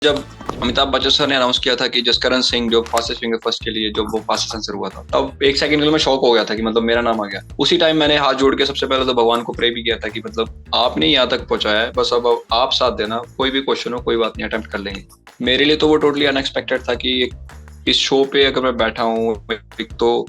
जब अमिताभ बच्चन सर ने अनाउंस किया था कि जसकरण सिंह जो फास्टेस्ट फिंगर फर्स्ट के लिए जो वो फास्टेस्ट आंसर हुआ था, तब एक सेकंड के लिए मैं शॉक हो गया था कि मतलब मेरा नाम आ गया। उसी टाइम मैंने हाथ जोड़ के सबसे पहले तो भगवान को प्रे भी किया था कि मतलब आपने यहाँ तक पहुंचाया है, बस अब आप साथ देना, कोई भी क्वेश्चन हो कोई बात नहीं, अटेम्प्ट कर लेंगे। मेरे लिए तो वो टोटली अनएक्सपेक्टेड था कि इस शो पे अगर मैं बैठा हूँ, एक तो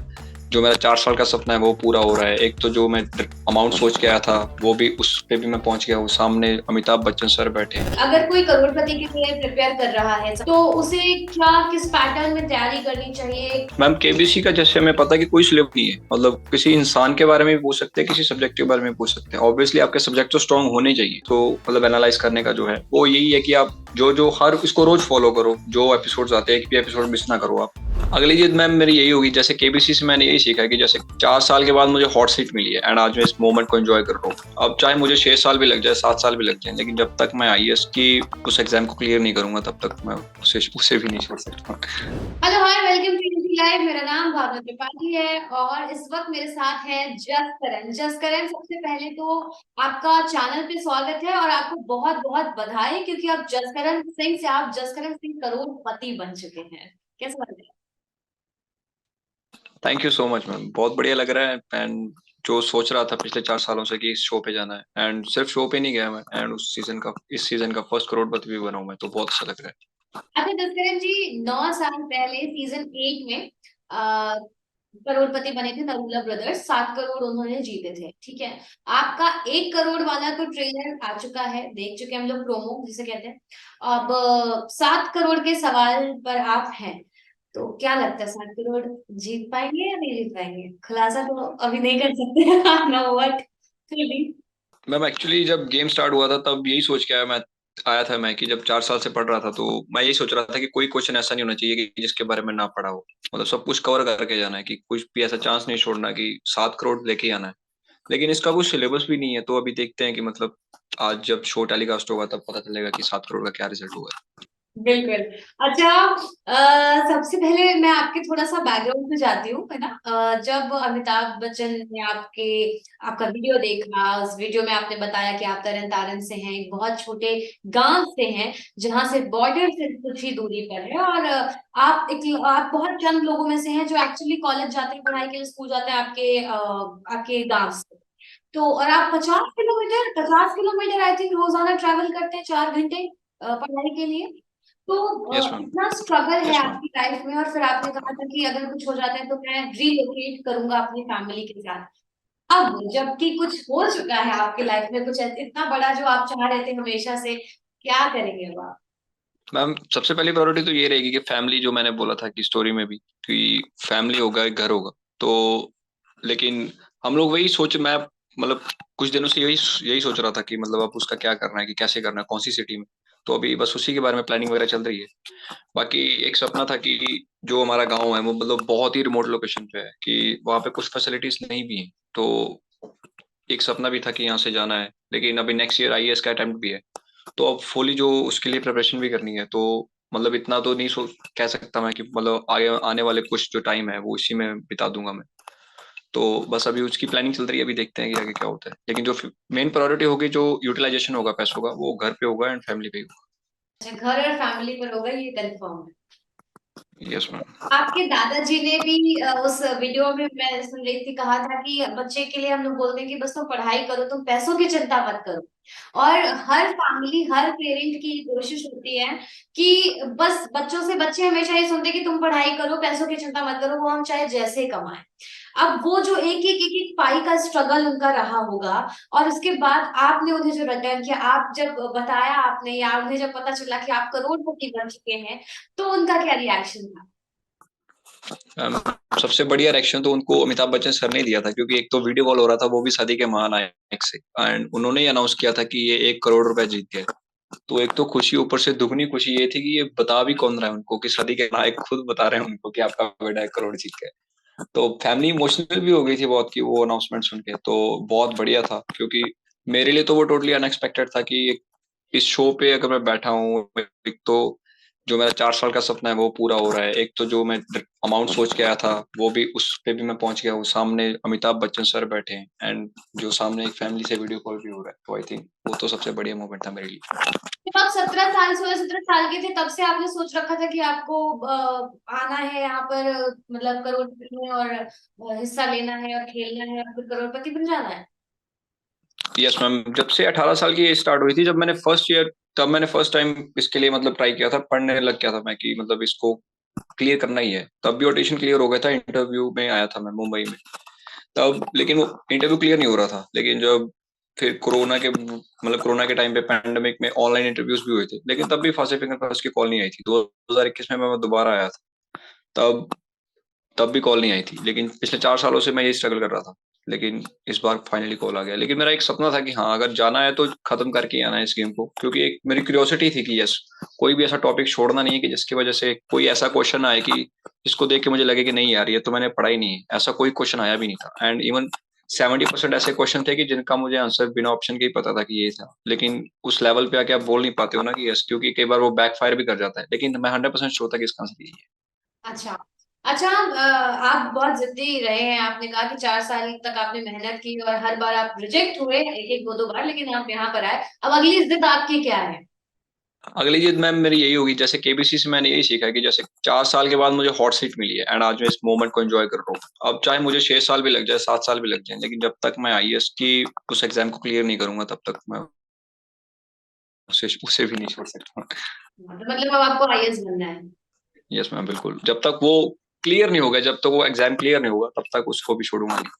जो मेरा 4 साल का सपना है वो पूरा हो रहा है, एक तो जो मैं अमाउंट सोच के आया था वो भी उस पे भी मैं पहुंच गया हूँ, सामने अमिताभ बच्चन सर बैठे हैं। अगर कोई करोड़पति के लिए प्रिपेयर कर रहा है तो उसे क्या किस पैटर्न में तैयारी करनी चाहिए? मैम केबीसी का जैसे हमें पता है कि कोई सिलेबस नहीं है, मतलब किसी इंसान के बारे में भी पूछ सकते हैं, किसी सब्जेक्ट के बारे में पूछ सकते हैं। ऑब्वियसली आपके सब्जेक्ट तो स्ट्रांग होने चाहिए, तो मतलब एनालाइज करने का जो है वो यही है कि आप जो जो हर इसको रोज फॉलो करो, जो एपिसोड्स आते हैं एक भी एपिसोड मिस ना करो आप। अगली चीज मैम मेरी यही होगी, जैसे केबीसी से मैंने यही सीखा है कि जैसे 4 साल के बाद मुझे हॉट सीट मिली है एंड आज मैं इस मोमेंट को एंजॉय कर रहा हूँ। अब चाहे मुझे 6 साल भी लग जाए, 7 साल भी लग जाए, लेकिन जब तक मैं आईएएस की उस एग्जाम को क्लियर नहीं करूंगा तब तक मैं उसे भी नहीं छोड़ सकता। Hello hi, welcome to UP live. मेरा नाम भावना त्रिपाठी है और इस वक्त मेरे साथ है जसकरण। जसकरण, सबसे पहले तो आपका चैनल पे स्वागत है और आपको बहुत बहुत बधाई, क्योंकि आप जसकरण सिंह से आप जसकरण सिंह करोड़पति बन चुके हैं। कैसा लग रहा thank you so much ma'am, बहुत बढ़िया लग रहा है। एंड जो सोच रहा था पिछले 4 सालों से कि इस शो पे जाना है, एंड सिर्फ शो पे नहीं गया मैं, एंड इस सीजन का फर्स्ट करोड़पति भी बना हूं मैं, तो बहुत अच्छा लग रहा है। है? अच्छा जसकरण जी, 9 साल पहले सीजन 8 में आ, करोड़पति बने थे नरूला ब्रदर्स। 7 करोड़ उन्होंने जीते थे, ठीक है। आपका 1 करोड़ वाला तो ट्रेलर आ चुका है, देख चुके हैं हम लोग, प्रोमो जिसे कहते हैं। अब 7 करोड़ के सवाल पर आप हैं, तो क्या लगता है 7 करोड़ जीत पाएंगे या नहीं जीत पाएंगे? खुलासा तो अभी नहीं कर सकते नो बट फिर भी। मैम एक्चुअली जब गेम स्टार्ट हुआ था तब यही सोच के आया था मैं कि जब 4 साल से पढ़ रहा था तो मैं यही सोच रहा था कि कोई क्वेश्चन ऐसा नहीं होना चाहिए कि जिसके बारे में ना पढ़ा हो, मतलब सब कुछ कवर करके जाना है, कि कुछ भी ऐसा चांस नहीं छोड़ना कि 7 करोड़ लेके ही आना है। लेकिन इसका कुछ सिलेबस भी नहीं है, तो अभी देखते हैं कि मतलब आज जब शो टेलीकास्ट होगा तब पता चलेगा कि 7 करोड़ का क्या रिजल्ट हुआ है। बिल्कुल। अच्छा, सबसे पहले मैं आपके थोड़ा सा बैकग्राउंड पे जाती हूँ, है ना। जब अमिताभ बच्चन ने आपका वीडियो देखा, उस वीडियो में आपने बताया कि आप तरन तारन से हैं, एक बहुत छोटे गांव से हैं जहां से बॉर्डर से कुछ ही दूरी पर है, और आप बहुत चंद लोगों में से हैं जो एक्चुअली कॉलेज जाते हैं, पढ़ाई के लिए स्कूल जाते हैं आपके गांव से। तो और आप 50 किलोमीटर आई थिंक रोजाना ट्रैवल करते हैं, 4 घंटे पढ़ाई के लिए। तो यस मैम। इतना स्ट्रगल है यस मैम। आपकी लाइफ में, और फिर आपने कहा था कि अगर कुछ हो जाता है तो मैं रीलोकेट करूंगा अपनी फैमिली के साथ। अब जबकि कुछ हो चुका है आपकी लाइफ में, कुछ इतना बड़ा जो आप चाह रहे थे हमेशा से, क्या करेंगे अब आप? मैम सबसे पहली प्रायोरिटी तो ये रहेगी कि फैमिली, जो मैंने बोला था कि स्टोरी में भी, कि फैमिली होगा एक घर होगा। तो लेकिन हम लोग वही सोच मैं मतलब कुछ दिनों से यही यही सोच रहा था कि मतलब अब उसका क्या करना है, कि कैसे करना है, कौन सी सिटी में। तो अभी बस उसी के बारे में प्लानिंग वगैरह चल रही है। बाकी एक सपना था कि जो हमारा गांव है वो मतलब बहुत ही रिमोट लोकेशन पे है, कि वहाँ पे कुछ फैसिलिटीज नहीं भी हैं। तो एक सपना भी था कि यहाँ से जाना है, लेकिन अभी नेक्स्ट ईयर आईएएस का अटेम्प्ट भी है। तो अब फुली जो उसके लिए प्रिपरेशन भी करनी है, तो मतलब इतना तो नहीं कह सकता मैं कि मतलब आगे आने वाले कुछ जो टाइम है वो इसी में बिता दूंगा मैं। तो बस अभी उसकी प्लानिंग चल रही है, अभी देखते हैं कि आगे क्या होता है, लेकिन जो मेन प्रायोरिटी होगी, जो यूटिलाइजेशन होगा पैसों का, वो घर पे होगा एंड फैमिली पे होगा। अच्छा, घर और फैमिली पर होगा, ये कंफर्म है। Yes ma'am. आपके दादाजी ने भी उस वीडियो में मैं सुन रही थी, कहा था कि बच्चे के लिए हम लोग बोलते हैं कि बस तुम पढ़ाई करो, तुम पैसों की चिंता मत करो। और हर फैमिली, हर पेरेंट की कोशिश होती है कि बस बच्चों से, बच्चे हमेशा ये सुनते हैं कि तुम पढ़ाई करो, पैसों की चिंता मत करो, वो हम चाहे जैसे कमाएं। अब वो जो एक एक पाई का स्ट्रगल उनका रहा होगा, और उसके बाद आपने उन्हें जो रिटर्न किया, आप जब बताया आपने, या उन्हें जब पता चला कि आप करोड़पति बन चुके हैं, तो उनका क्या रिएक्शन था? मैम सबसे बढ़िया रिएक्शन तो उनको अमिताभ बच्चन सर ने दिया था, क्योंकि एक तो वीडियो कॉल हो रहा था वो भी सदी के महानायक से, एंड उन्होंने ही अनाउंस किया था कि ये 1 करोड़ रुपए जीत गए। तो एक तो खुशी, ऊपर से दुगनी खुशी ये थी कि ये बता भी कौन रहा है उनको, कि सदी के नायक खुद बता रहे हैं उनको कि आपका बेटा 1 करोड़ जीत गया। तो फैमिली इमोशनल भी हो गई थी बहुत, की वो अनाउंसमेंट सुन के, तो बहुत बढ़िया था। क्योंकि मेरे लिए तो वो टोटली अनएक्सपेक्टेड था कि इस शो पे अगर मैं बैठा हूँ, एक तो जो मेरा 4 साल का सपना है वो पूरा हो रहा है। एक तो जो मैं अमाउंट सोच के आया था वो भी, उस पे भी मैं पहुंच गया हूँ। सामने अमिताभ बच्चन सर बैठे हैं एंड जो सामने एक फैमिली से वीडियो कॉल भी हो रहा है, तो आई थिंक वो तो सबसे बढ़िया मोमेंट था मेरे लिए। जब आप 17 साल 16 17 साल के थे तब से आपने सोच रखा था कि आपको आना है यहाँ पर, मतलब करोड़पति में, और हिस्सा लेना है और खेलना है और फिर करोड़पति बन जाना है? यस मैम, जब से 18 साल की एज स्टार्ट हुई थी, जब मैंने फर्स्ट ईयर, तब मैंने फर्स्ट टाइम इसके लिए मतलब ट्राई किया था, पढ़ने लग गया था मैं कि मतलब इसको क्लियर करना ही है। तब भी ऑडिशन क्लियर हो गया था, इंटरव्यू में आया था मैं मुंबई में तब, लेकिन वो इंटरव्यू क्लियर नहीं हो रहा था। लेकिन जब फिर कोरोना के टाइम पे पैंडेमिक में ऑनलाइन इंटरव्यूज भी हुए थे, लेकिन तब भी फांसी फिंगर फर्स्ट की कॉल नहीं आई थी। 2021 में मैं दोबारा आया था, तब तब भी कॉल नहीं आई थी। लेकिन पिछले 4 सालों से मैं ये स्ट्रगल कर रहा था, लेकिन इस बार फाइनली कॉल आ गया। लेकिन मेरा एक सपना था कि हाँ, अगर जाना है तो खत्म करके ही आना है इस गेम को, क्योंकि एक मेरी क्यूरियोसिटी थी कि यस, कोई भी ऐसा टॉपिक छोड़ना नहीं है कि जिसकी वजह से कोई ऐसा क्वेश्चन आए कि जिसको देख के मुझे लगे कि नहीं यार, ये तो मैंने पढ़ा ही नहीं है। ऐसा कोई क्वेश्चन आया भी नहीं था। एंड इवन 70% ऐसे क्वेश्चन थे कि जिनका मुझे आंसर बिना ऑप्शन के ही पता था कि ये था। लेकिन उस लेवल पे आके आप बोल नहीं पाते हो ना कि यस, क्योंकि कई बार वो बैकफायर भी कर जाता है। लेकिन मैं 100% श्योर था कि इसका आंसर यही है। अच्छा। अच्छा, आप बहुत जिद्दी रहे हैं। आपने कहा कि 4 साल तक आपने मेहनत की और हर बार आप रिजेक्ट हुए, एक एक दो दो बार, लेकिन आप यहाँ पर आए। अब अगली जिद आपकी क्या है? अगली चीज मैम मेरी यही होगी, जैसे केबीसी से मैंने यही सीखा है कि जैसे 4 साल के बाद मुझे हॉट सीट मिली है एंड आज मैं इस मोमेंट को एंजॉय कर रहा हूँ। अब चाहे मुझे 6 साल भी लग जाए, 7 साल भी लग जाए, लेकिन जब तक मैं आईएएस की उस एग्जाम को क्लियर नहीं करूंगा तब तक मैं उसे उसे भी नहीं छोड़ सकता। मतलब अब आपको आईएएस बनना है? यस मैम, बिल्कुल। जब तक वो क्लियर नहीं होगा, जब तक वो एग्जाम क्लियर नहीं होगा, तब तक उसको भी छोड़ूंगा नहीं।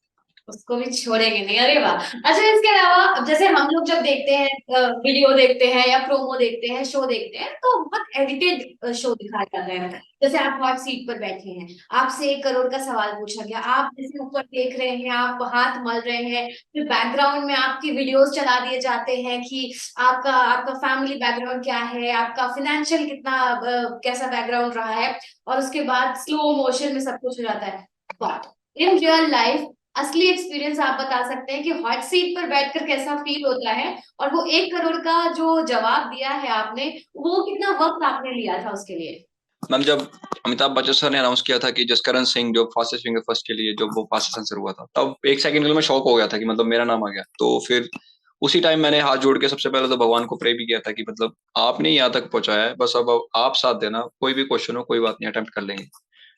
उसको भी छोड़ेंगे नहीं? अरे वाह। अच्छा, इसके अलावा अब जैसे हम लोग जब देखते हैं, वीडियो देखते हैं या प्रोमो देखते हैं, शो देखते हैं, तो बहुत एडिटेड शो दिखाया जाता है। जैसे आप हॉट सीट पर बैठे हैं, आपसे 1 करोड़ का सवाल पूछा गया, आप जैसे ऊपर देख रहे हैं, आप हाथ मल रहे हैं, फिर बैकग्राउंड में आपकी वीडियोस चला दिए जाते हैं कि आपका आपका फैमिली बैकग्राउंड क्या है, आपका फाइनेंशियल कितना कैसा बैकग्राउंड रहा है, और उसके बाद स्लो मोशन में सब कुछ हो जाता है। बट इन रियल लाइफ असली एक्सपीरियंस आप बता सकते हैं कि हॉट सीट पर बैठकर कैसा फील होता है, और वो 1 करोड़ का जो जवाब दिया है आपने, वो कितना वक्त आपने लिया था उसके लिए? मैम, जब अमिताभ बच्चन सर ने अनाउंस किया था कि जसकरण सिंह जो फास्टेस्ट फिंगर फर्स्ट के लिए जो वो फास्टेस्ट आंसर हुआ था, तब एक सेकंड के लिए मैं शॉक हो गया था कि मतलब मेरा नाम आ गया। तो फिर उसी टाइम मैंने हाथ जोड़ के सबसे पहले तो भगवान को प्रे भी किया था कि मतलब आपने यहाँ तक पहुंचाया है, बस अब आप साथ देना, कोई भी क्वेश्चन हो कोई बात नहीं, अटेम्प्ट कर लेंगे।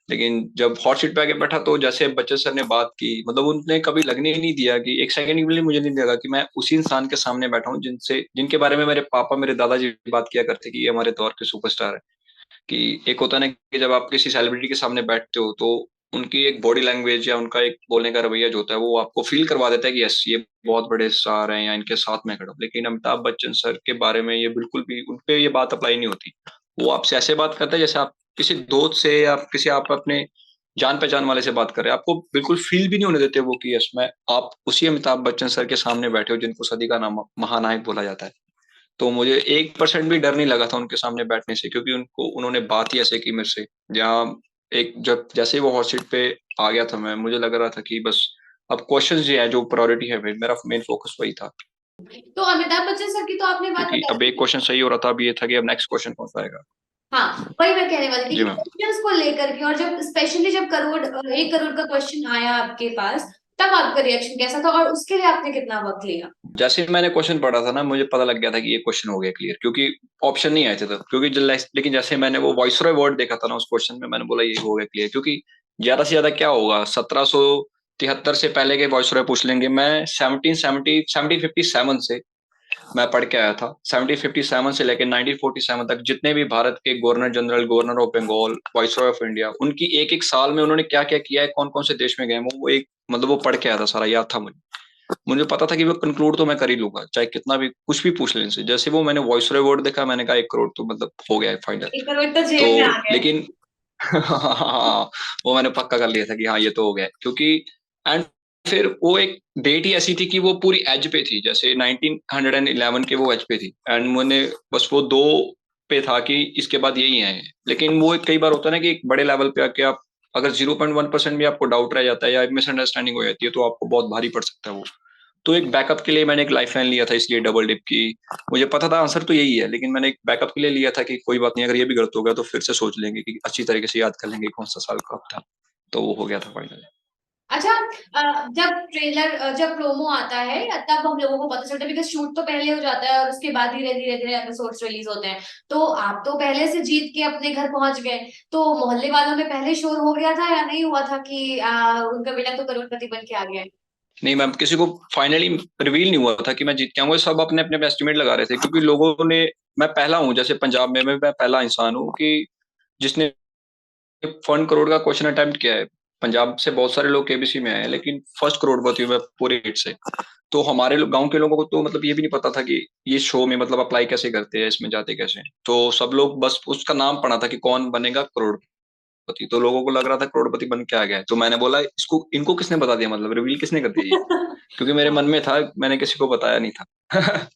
लेकिन जब हॉट सीट पे आके बैठा तो जैसे बच्चन सर ने बात की, मतलब उनने कभी लगने ही नहीं दिया कि एक सेकंड के लिए मुझे नहीं लगा कि मैं उसी इंसान के सामने बैठा हूँ जिनसे जिनके बारे में मेरे पापा मेरे दादाजी बात किया करते कि ये हमारे दौर के सुपरस्टार है। कि एक होता है ना कि जब आप किसी सेलिब्रिटी के सामने बैठते हो तो उनकी एक बॉडी लैंग्वेज या उनका एक बोलने का रवैया जो होता है वो आपको फील करवा देता है कि यस, ये बहुत बड़े स्टार हैं या इनके साथ में खड़ा हूं। लेकिन अमिताभ बच्चन सर के बारे में ये बिल्कुल भी उन पे ये बात अप्लाई नहीं होती। वो आपसे ऐसे बात करते हैं जैसे आप किसी दोस्त से या किसी आप अपने जान पहचान वाले से बात कर रहे हैं। आपको बिल्कुल फील भी नहीं होने देते वो कि यस, मैं आप उसी अमिताभ बच्चन सर के सामने बैठे हो जिनको सदी का नाम महानायक बोला जाता है। तो मुझे 1% भी डर नहीं लगा था उनके सामने बैठने से, क्योंकि उनको उन्होंने बात ही ऐसे की मेरे से। जहाँ एक जब जैसे ही वो हॉट सीट पे आ गया था मैं, मुझे लग रहा था कि बस अब क्वेश्चन जो है, जो प्रायोरिटी है, मेरा मेन फोकस वही था। तो अमिताभ बच्चन सर की तो आपने बात क्योंकि बता अब एक दी। क्वेश्चन सही हो रहा था, अब ये था कि अब नेक्स्ट क्वेश्चन कौन सा आएगा। हाँ, वही मैं कहने वाली थी जी कि मैम। क्वेश्चंस को लेकर के, और जब स्पेशली जब 1 करोड़ का क्वेश्चन आया आपके पास, तब आपका रिएक्शन कैसा था, और उसके लिए आपने कितना वक्त लिया? जैसे ही मैंने क्वेश्चन पढ़ा था ना, मुझे पता लग गया था कि ये क्वेश्चन हो गया क्लियर, क्योंकि ऑप्शन नहीं आए थे तब। क्योंकि लेकिन जैसे मैंने वो वॉइसरॉय वर्ड देखा था ना उस क्वेश्चन में, मैंने बोला ये हो गया क्लियर। क्योंकि ज्यादा से ज्यादा क्या होगा, 1773 से पहले के वॉइसरॉय पूछ लेंगे। मैं 1757 से मैं पढ़ के आया था। 1757 से लेकर 1947 तक जितने भी भारत के governor general, governor of Bengal, viceroy of India, उनकी एक एक साल में उन्होंने क्या क्या किया है, कौन कौन से देश में गए, वो एक मतलब वो पढ़ के आया था, सारा याद था मुझे। मुझे पता था कि वो कंक्लूड तो मैं कर ही लूंगा, चाहे कितना भी कुछ भी पूछ लेने से। जैसे वो मैंने वॉइसरॉय वर्ड देखा, मैंने कहा 1 करोड़ तो मतलब हो गया है फाइनल। 1 करोड़ तो तो जेब में आ गए। लेकिन हाँ, वो मैंने पक्का कर लिया था कि हाँ ये तो हो गया है। क्योंकि एंड फिर वो एक डेट ही ऐसी थी कि वो पूरी एज पे थी, जैसे 1911 के वो एज पे थी। एंड मैंने बस वो दो पे था कि इसके बाद यही है। लेकिन वो कई बार होता है ना कि एक बड़े लेवल पे आके आप अगर 0.1% भी आपको डाउट रह जाता है या मिसअंडरस्टैंडिंग हो जाती है तो आपको बहुत भारी पड़ सकता है वो। तो एक बैकअप के लिए मैंने एक लाइफलाइन लिया था, इसलिए डबल डिप की। मुझे पता था आंसर तो यही है, लेकिन मैंने एक बैकअप के लिए लिया था कि कोई बात नहीं, अगर ये भी गलत हो गया तो फिर से सोच लेंगे कि अच्छी तरीके से याद कर लेंगे कौन सा साल कब था। तो वो हो गया था फाइनली। अच्छा, जब प्रोमो आता है तब हम लोगों को पता चलता है, बिकॉज शूट तो पहले हो जाता है और उसके बाद धीरे धीरे धीरे एपिसोड्स रिलीज होते हैं। तो आप तो पहले से जीत के अपने घर पहुंच गए, तो मोहल्ले वालों में पहले शोर हो गया था या नहीं हुआ था कि उनका बेटा तो करोड़पति बन के आ गया है? नहीं मैम, किसी को फाइनली रिवील नहीं हुआ था कि मैं जीत के आऊंगा। सब अपने अपने एस्टिमेट लगा रहे थे, क्योंकि लोगों ने, मैं पहला हूँ जैसे पंजाब में, मैं पहला इंसान हूँ कि जिसने 1 करोड़ का क्वेश्चन अटेम्प्ट किया है। पंजाब से बहुत सारे लोग केबीसी में आए हैं, लेकिन फर्स्ट करोड़पति हूँ मैं पूरे हिट से। तो हमारे गांव के लोगों को तो मतलब ये भी नहीं पता था कि ये शो में मतलब अप्लाई कैसे करते हैं, इसमें जाते कैसे हैं। तो सब लोग बस उसका नाम पढ़ा था कि कौन बनेगा करोड़पति। तो लोगों को लग रहा था करोड़पति बन के आ गया है। तो मैंने बोला इसको, इनको किसने बता दिया, मतलब रिवील किसने कर दिया ये? क्योंकि मेरे मन में था, मैंने किसी को बताया नहीं था।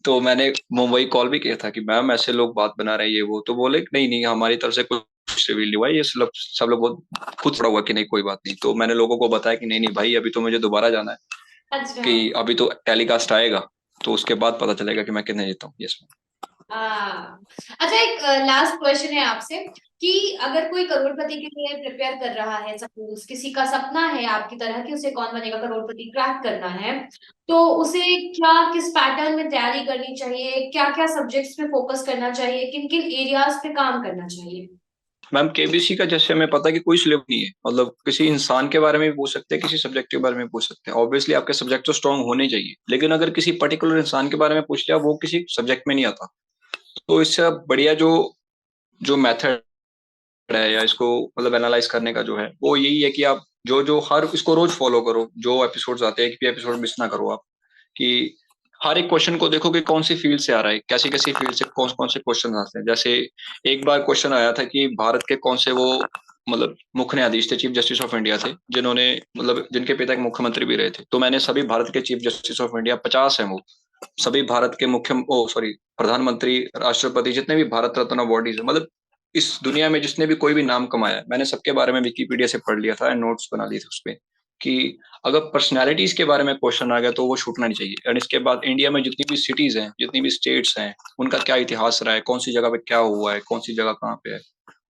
तो मैंने मुंबई कॉल भी किया था कि मैम ऐसे लोग बात बना रहे हैं ये वो। तो बोले नहीं नहीं, हमारी तरफ से कुछ रिवील नहीं हुआ, ये सब लोग बहुत खुद पड़ा हुआ कि नहीं कोई बात नहीं। तो मैंने लोगों को बताया कि नहीं नहीं भाई, अभी तो मुझे दोबारा जाना है, अच्छा। कि अभी तो टेलीकास्ट आएगा, तो उसके बाद पता चलेगा कि मैं कितने जीता हूँ। यस। अच्छा, एक लास्ट क्वेश्चन है आपसे कि अगर कोई करोड़पति के लिए प्रिपेयर कर रहा है, सपोज किसी का सपना है आपकी तरह कि उसे कौन बनेगा करोड़पति क्रैक करना है, तो उसे क्या, किस पैटर्न में तैयारी करनी चाहिए, क्या क्या सब्जेक्ट्स पे फोकस करना चाहिए, किन किन एरियाज पे काम करना चाहिए? मैम केबीसी का जैसे हमें पता है कि कोई सिलेबस नहीं है, मतलब किसी इंसान के बारे में भी पूछ सकते हैं, किसी सब्जेक्ट के बारे में पूछ सकते हैं। ऑब्वियसली आपके सब्जेक्ट तो स्ट्रांग होने चाहिए, लेकिन अगर किसी पर्टिकुलर इंसान के बारे में पूछ लिया, वो किसी सब्जेक्ट में नहीं आता। तो इससे बढ़िया जो जो मेथड है, या इसको मतलब एनालाइज करने का जो है, वो यही है कि आप जो जो हर इसको रोज फॉलो करो। जो एपिसोड्स आते हैं, एक भी एपिसोड मिस ना करो आप। कि हर एक क्वेश्चन को देखो कि कौन सी फील्ड से आ रहा है, कैसी कैसी फील्ड से कौन कौन से क्वेश्चन आते हैं। जैसे एक बार क्वेश्चन आया था कि भारत के कौन से वो मतलब मुख्य न्यायाधीश थे, चीफ जस्टिस ऑफ इंडिया थे, जिन्होंने मतलब जिनके पिता एक मुख्यमंत्री भी रहे थे। तो मैंने सभी भारत के चीफ जस्टिस ऑफ इंडिया 50 हैं वो, सभी भारत के मुख्य ओ सॉरी प्रधानमंत्री, राष्ट्रपति, जितने भी भारत रत्न अवार्डीज है, मतलब इस दुनिया में जिसने भी कोई भी नाम कमाया है, मैंने सबके बारे में विकीपीडिया से पढ़ लिया था, नोट्स बना लिए थे उसपे। कि अगर पर्सनैलिटीज के बारे में क्वेश्चन आ गया तो वो छूटना नहीं चाहिए। और इसके बाद इंडिया में जितनी भी सिटीज हैं, जितनी भी स्टेट्स हैं, उनका क्या इतिहास रहा है, कौन सी जगह पे क्या हुआ है, कौन सी जगह कहाँ पे है,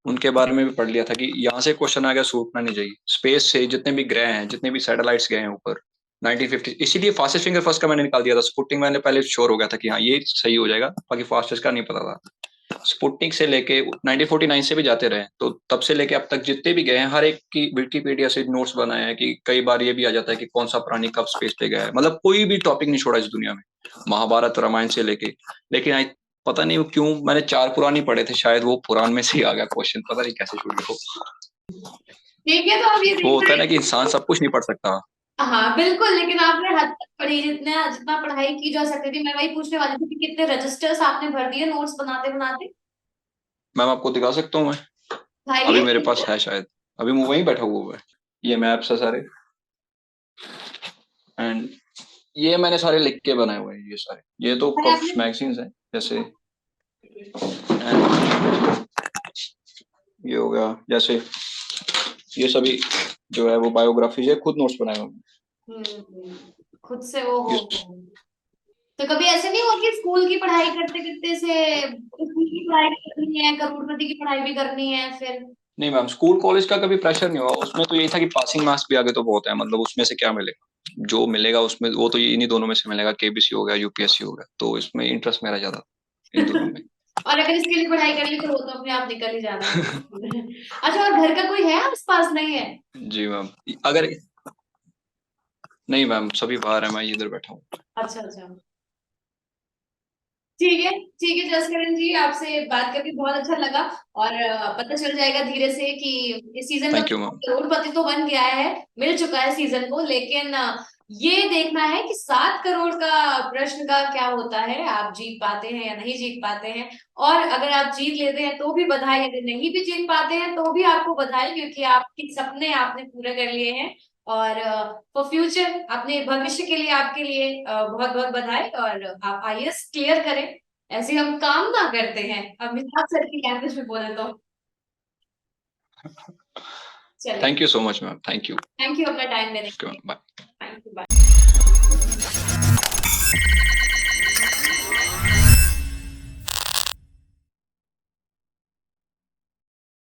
उनके बारे में भी पढ़ लिया था कि यहाँ से क्वेश्चन आ गया, छूटना नहीं चाहिए। स्पेस से जितने भी ग्रह हैं, जितने भी सैटेलाइट्स गए हैं ऊपर 1950, इसीलिए फास्टेस्ट फिंगर फर्स्ट का मैंने निकाल दिया था। स्पुतनिक मैंने पहले श्योर हो गया था कि हाँ ये सही हो जाएगा, बाकी फास्टेस्ट का नहीं पता था। स्पुतनिक से लेके 1949 से भी जाते रहे, तो तब से लेके अब तक जितने भी गए हैं, हर एक की विकिपीडिया से नोट्स बनाए हैं। कि कई बार ये भी आ जाता है कि कौन सा प्राणी कब स्पेस पे गया है, मतलब कोई भी टॉपिक नहीं छोड़ा इस दुनिया में, महाभारत रामायण से लेके। लेकिन आई पता नहीं क्यों मैंने 4 पुराण ही पढ़े थे, शायद वो पुराण में से ही आ गया क्वेश्चन, पता नहीं कैसे छूट गया ठीक है, तो अब ये वो देखना होता है है। ना कि इंसान सब कुछ नहीं पढ़ सकता। हाँ बिल्कुल, लेकिन आपने हद तक पढ़ी, जितना जितना पढ़ाई की जा सकती थी। मैं वही पूछने वाली थी कि कितने रजिस्टर्स आपने भर दिए नोट्स बनाते बनाते। मैम आपको दिखा सकता हूँ मैं, अभी बताइए। मेरे पास है शायद, अभी मैं वहीं बैठा हुआ है। ये मैप्स है सारे, एंड ये मैंने सारे लिख के बनाए हुए हैं। ये सारे, ये तो अरे कुछ आपने। मैगजीन्स हैं जैसे, and ये हो गया जैसे, ये सभी जो है वो बायोग्राफीज है, खुद नोट्स बनाए हुए हैं। खुद से वो हो। ये तो कभी ऐसे नहीं हुआ कि स्कूल की पढ़ाई करते करते से स्कूल की पढ़ाई भी करनी है, करोड़पति की पढ़ाई भी करनी है फिर? नहीं मैम, स्कूल कॉलेज का कभी प्रेशर नहीं हुआ। उसमें तो यही था कि पासिंग मार्क्स भी आगे तो बहुत है, मतलब उसमें से क्या मिलेगा, जो मिलेगा उसमें वो तो इन्हीं दोनों में से मिलेगा, केबीसी हो गया, यूपीएससी हो गया। तो इसमें इंटरेस्ट मेरा ज्यादा था इन दोनों में। और अगर इसके लिए पढ़ाई करेंगे तो वो तो अपने आप निकल ही जाना है। अच्छा, और घर का कोई है आसपास? नहीं है? जी मैम, अगर नहीं मैम, सभी बाहर है, मैं इधर बैठा हूँ। अच्छा अच्छा। ठीक है, ठीक है जसकरण जी, आपसे बात करके बहुत अच्छा लगा। और पता चल जाएगा धीरे से कि इस सीजन का थैंक यू मैम। करोड़पति तो बन गया है, मिल चुका है सीजन को, लेकिन ये देखना है कि 7 करोड़ का प्रश्न का क्या होता है, आप जीत पाते हैं या नहीं जीत पाते हैं। और अगर आप जीत लेते हैं तो भी बधाई, अगर नहीं भी जीत पाते हैं तो भी आपको बधाई, क्योंकि आपके सपने आपने पूरे कर लिए हैं। और फॉर फ्यूचर, अपने भविष्य के लिए आपके लिए बहुत बहुत बधाई। और आप आईएएस क्लियर करें, ऐसे हम काम ना करते हैं, अमिताभ सर की लैंग्वेज में बोले तो। चलिए, thank you so much ma'am, thank you. Thank you अपना टाइम देने के ओके लिए। Ma'am, bye. Thank you, bye.